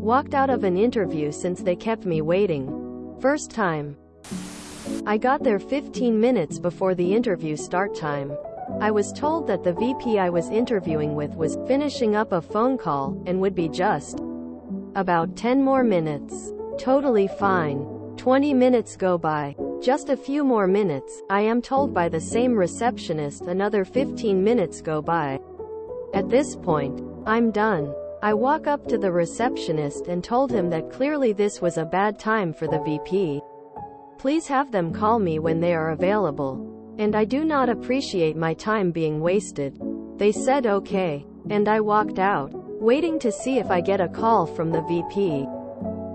Walked out of an interview since they kept me waiting. First time. I got there 15 minutes before the interview start time. I was told that the VP I was interviewing with was finishing up a phone call and would be just about 10 more minutes. Totally fine. 20 minutes go by. Just a few more minutes, I am told by the same receptionist. Another 15 minutes go by. At this point, I'm done. I walk up to the receptionist and told him that clearly this was a bad time for the VP. Please have them call me when they are available. And I do not appreciate my time being wasted. They said okay. And I walked out, waiting to see if I get a call from the VP.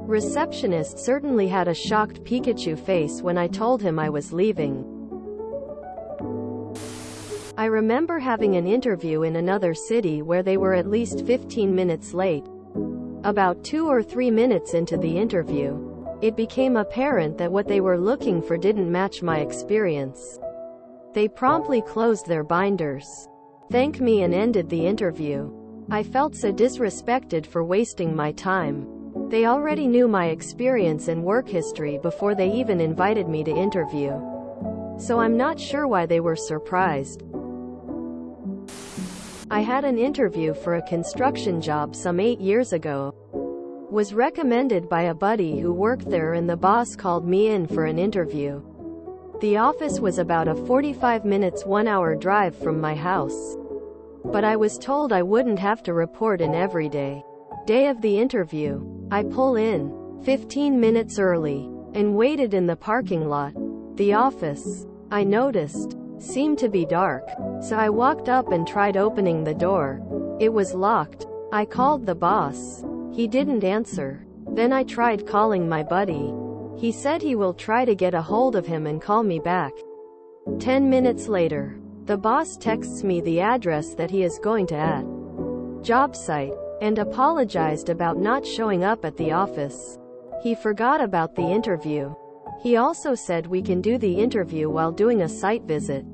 Receptionist certainly had a shocked Pikachu face when I told him I was leaving. I remember having an interview in another city where they were at least 15 minutes late. About 2 or 3 minutes into the interview, it became apparent that what they were looking for didn't match my experience. They promptly closed their binders, thanked me and ended the interview. I felt so disrespected for wasting my time. They already knew my experience and work history before they even invited me to interview. So I'm not sure why they were surprised. I had an interview for a construction job some 8 years ago. Was recommended by a buddy who worked there, and the boss called me in for an interview. The office was about a 45 minutes 1 hour drive from my house. But I was told I wouldn't have to report in every day. Day of the interview, I pull in 15 minutes early and waited in the parking lot. The office, I noticed, seemed to be dark, so I walked up and tried opening the door. It was locked. I called the boss. He didn't answer. Then I tried calling my buddy. He said he will try to get a hold of him and call me back. 10 minutes later, the boss texts me the address that he is going to at job site, and apologized about not showing up at the office. He forgot about the interview. He also said we can do the interview while doing a site visit.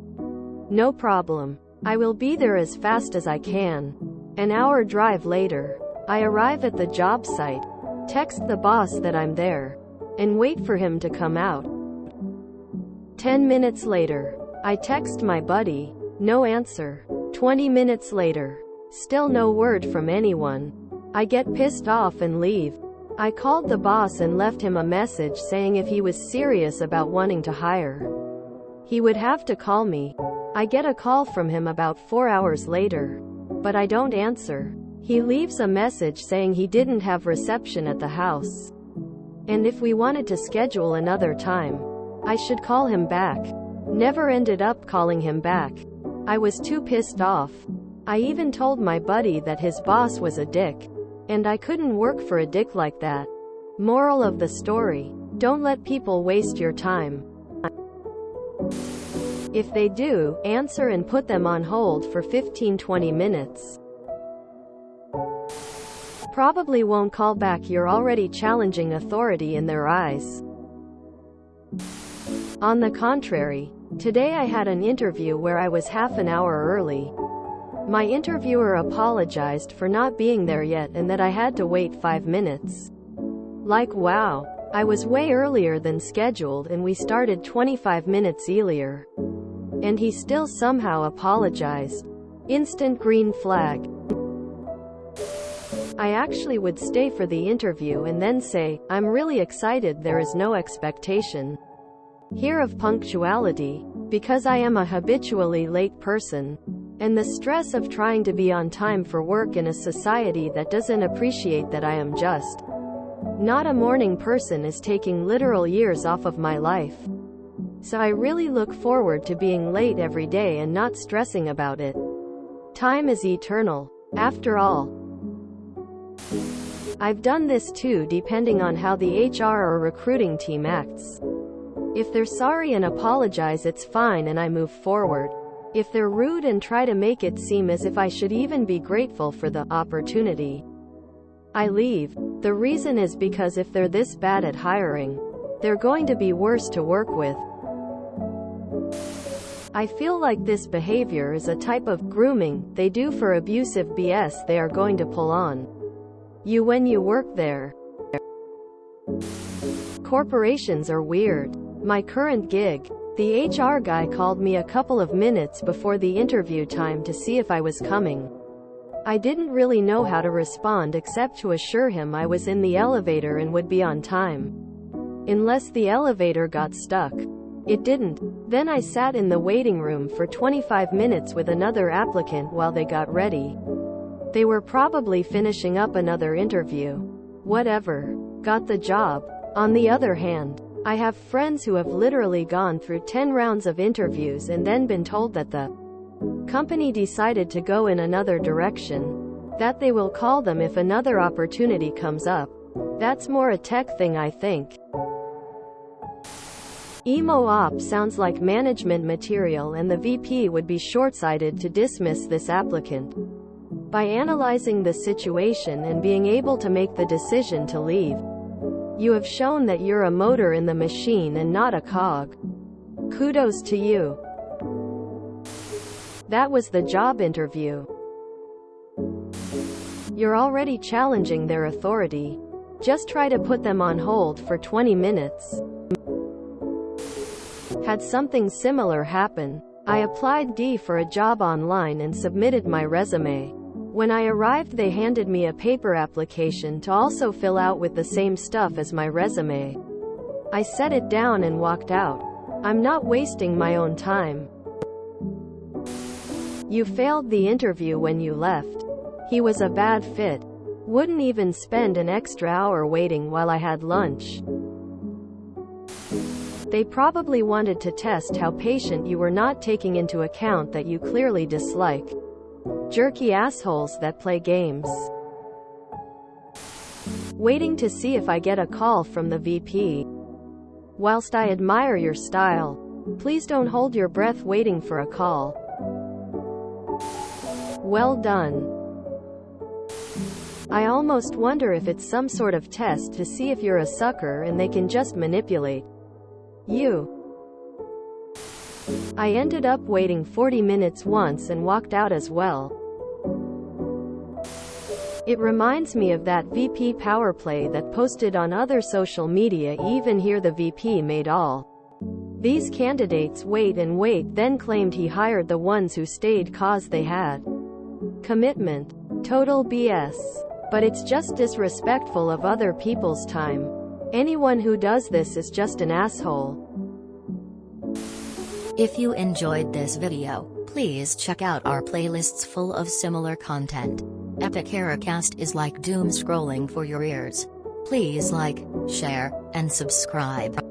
No problem. I will be there as fast as I can. An hour drive later, I arrive at the job site, text the boss that I'm there, and wait for him to come out. 10 minutes later, I text my buddy. No answer. 20 minutes later, still no word from anyone. I get pissed off and leave. I called the boss and left him a message saying if he was serious about wanting to hire, he would have to call me. I get a call from him about 4 hours later, but I don't answer. He leaves a message saying he didn't have reception at the house, and if we wanted to schedule another time, I should call him back. Never ended up calling him back. I was too pissed off. I even told my buddy that his boss was a dick, and I couldn't work for a dick like that. Moral of the story: don't let people waste your time. If they do, answer and put them on hold for 15-20 minutes. Probably won't call back. You're already challenging authority in their eyes. On the contrary, today I had an interview where I was half an hour early. My interviewer apologized for not being there yet and that I had to wait 5 minutes. Like wow, I was way earlier than scheduled and we started 25 minutes earlier. And he still somehow apologized. Instant green flag. I actually would stay for the interview and then say, I'm really excited. There is no expectation here of punctuality, because I am a habitually late person. And the stress of trying to be on time for work in a society that doesn't appreciate that I am just not a morning person is taking literal years off of my life. So I really look forward to being late every day and not stressing about it. Time is eternal, after all. I've done this too, depending on how the HR or recruiting team acts. If they're sorry and apologize, it's fine and I move forward. If they're rude and try to make it seem as if I should even be grateful for the opportunity, I leave. The reason is because if they're this bad at hiring, they're going to be worse to work with. I feel like this behavior is a type of grooming they do for abusive BS they are going to pull on. you when you work there. Corporations are weird. My current gig. The HR guy called me a couple of minutes before the interview time to see if I was coming. I didn't really know how to respond except to assure him I was in the elevator and would be on time. Unless the elevator got stuck. It didn't. Then I sat in the waiting room for 25 minutes with another applicant while they got ready. They were probably finishing up another interview. Whatever. Got the job. On the other hand, I have friends who have literally gone through 10 rounds of interviews and then been told that the company decided to go in another direction. That they will call them if another opportunity comes up. That's more a tech thing, I think. Emo op sounds like management material, and the VP would be short-sighted to dismiss this applicant. By analyzing the situation and being able to make the decision to leave, you have shown that you're a motor in the machine and not a cog. Kudos to you. That was the job interview. You're already challenging their authority. Just try to put them on hold for 20 minutes. Had something similar happen. I applied for a job online and submitted my resume. When I arrived, they handed me a paper application to also fill out with the same stuff as my resume. I set it down and walked out. I'm not wasting my own time. You failed the interview when you left. He was a bad fit. Wouldn't even spend an extra hour waiting while I had lunch. They probably wanted to test how patient you were, not taking into account that you clearly dislike jerky assholes that play games. Waiting to see if I get a call from the VP. Whilst I admire your style, please don't hold your breath waiting for a call. Well done. I almost wonder if it's some sort of test to see if you're a sucker and they can just manipulate you. I ended up waiting 40 minutes once and walked out as well. It reminds me of that VP power play that posted on other social media. Even here the VP made all these candidates wait and wait, then claimed he hired the ones who stayed cause they had commitment. Total BS. But it's just disrespectful of other people's time. Anyone who does this is just an asshole. If you enjoyed this video, please check out our playlists full of similar content. Epic Haircast is like doom scrolling for your ears. Please like, share, and subscribe.